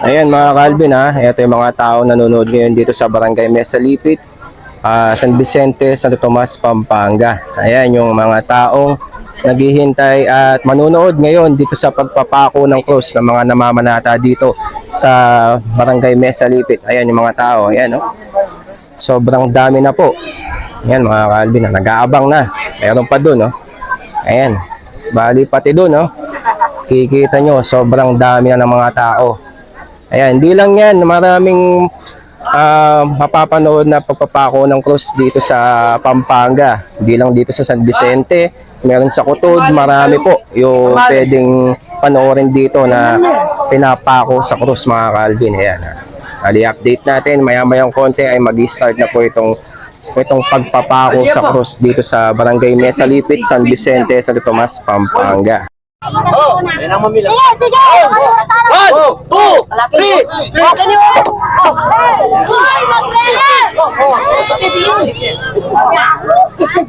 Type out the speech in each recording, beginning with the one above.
Ayan mga Calvin ha, ito yung mga tao nanonood ngayon dito sa Barangay Mesa Lipit, San Vicente, Santo Tomas, Pampanga. Ayan yung mga taong naghihintay at manonood ngayon dito sa pagpapako ng cross ng mga namamanata dito sa Barangay Mesa Lipit. Ayan yung mga tao, ayan oh. Sobrang dami na po. Ayan mga Calvin, nag-aabang na. Meron pa dun oh. Ayan, bali pati dun oh. Kikita nyo, sobrang dami na ng mga tao. Ayan, hindi lang yan, maraming mapapanood na pagpapako ng cross dito sa Pampanga. Hindi lang dito sa San Vicente, meron sa Cotod, marami po yung pwedeng panoorin dito na pinapako sa cross mga Calvin. Ayan, i-update natin, maya-mayang konti ay mag-start na po itong pagpapako sa cross dito sa Barangay Mesa Lipit, San Vicente, Santo Tomas, Pampanga. Oh, sige, sige. 1, 2, 3. Okay niyo. Hoy, maglele. Besan!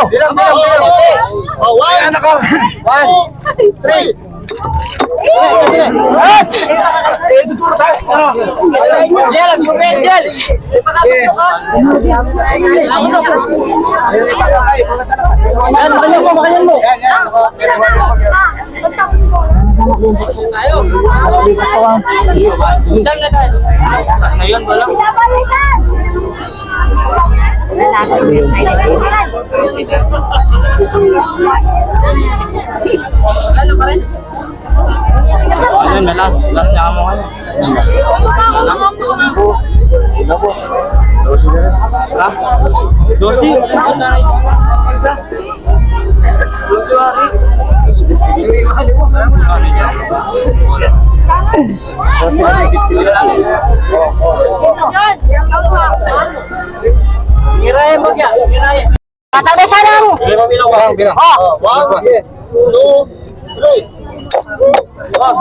Bilang. Oh, 1, 3. Yes! Ngayon ba lang? Ano pa rin? Ayun, last na mo ano. Ito po. Dosi na rin. Ha? Dosi? Dosi wari. Dosi na rin. Kirayan mo kya? Kirayan. Patagdasan lang. Bilang. 1, 2, 3.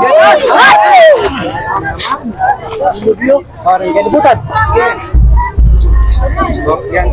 Yes! Sorry, kayo butat. Yan,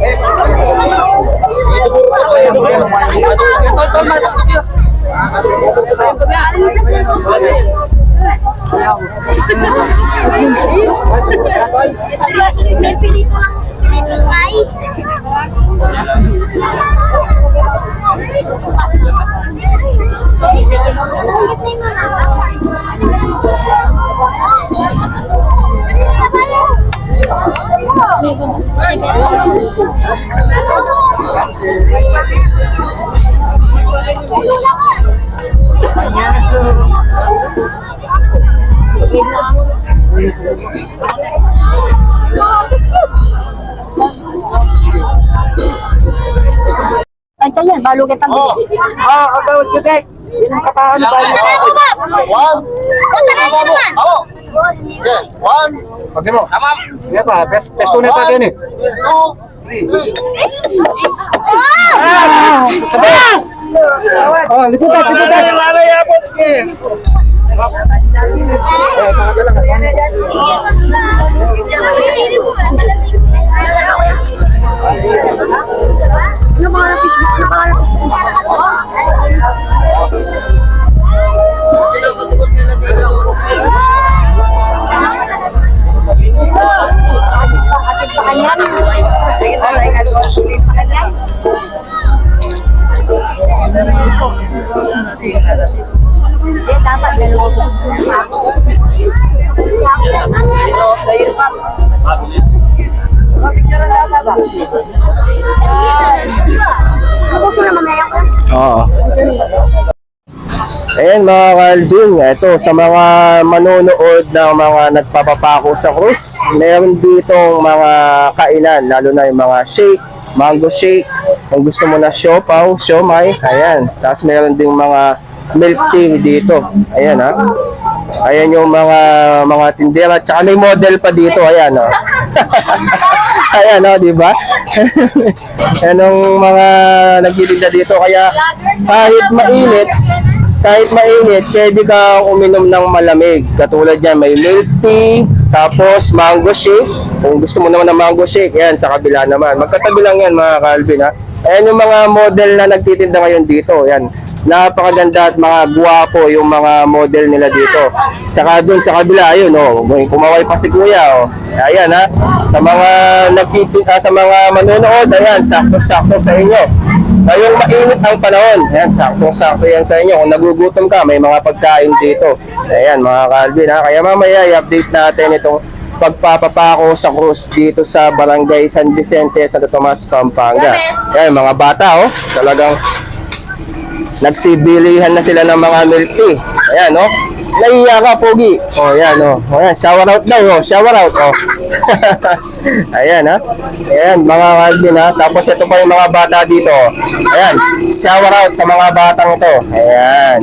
Ay, kaya, balugan tayo. okay, sige. Yung kapahan ba? 1. Pagkanayin naman. Okay, 1. Pagdi mo. Tama. Sige pa, pesto na pa din eh. 2, 3. Sabas! Oh, liputan. Lalayapot. Dapat dalawa. Oo. Ayan mga Calvin, ito sa mga manonood ng mga nagpapapako sa cruise, meron ditong mga kainan, lalo na yung mga shake, mango shake, kung gusto mo na siopaw, siomay, ayan. Tapos meron ding mga milk tea dito, ayan ha. Ayan yung mga tindera, tsaka may model pa dito, ayan o. Ayan o, di ba? Ayan ang mga nagtitinda dito, kaya kahit mainit, pwede kang uminom ng malamig. Katulad yan, may milk tea, tapos mango shake. Kung gusto mo naman ng mango shake, yan, sa kabila naman. Magkatabi lang yan mga Calvin ha. Ayan yung mga model na nagtitinda ngayon dito, yan. Napakaganda at mga guwapo yung mga model nila dito. Tsaka dun sa kabila, ayun oh, kumaway pa si Kuya oh. Ayan ha. Sa mga manonood, ayan, sakto-sakto sa inyo. Ngayong mainit ang panahon, ayan, sakto-sakto yan sa inyo. Kung nagugutom ka, may mga pagkain dito. Ayan mga Calvin ha. Kaya mamaya i-update natin itong pagpapapako sa cruise dito sa Barangay San Vicente, Santo Tomas, Pampanga. Ayan mga bata oh, talagang nagsibilihan na sila ng mga milk tea. Ayan, oh. Naiya ka, Pogi. Oh, ayan, oh. Ayan, shower out daw, oh. Shower out, oh. Ayan, ha. Ayan, mga Calvin, ha. Tapos ito pa yung mga bata dito, oh. Ayan, shower out sa mga batang ito. Ayan.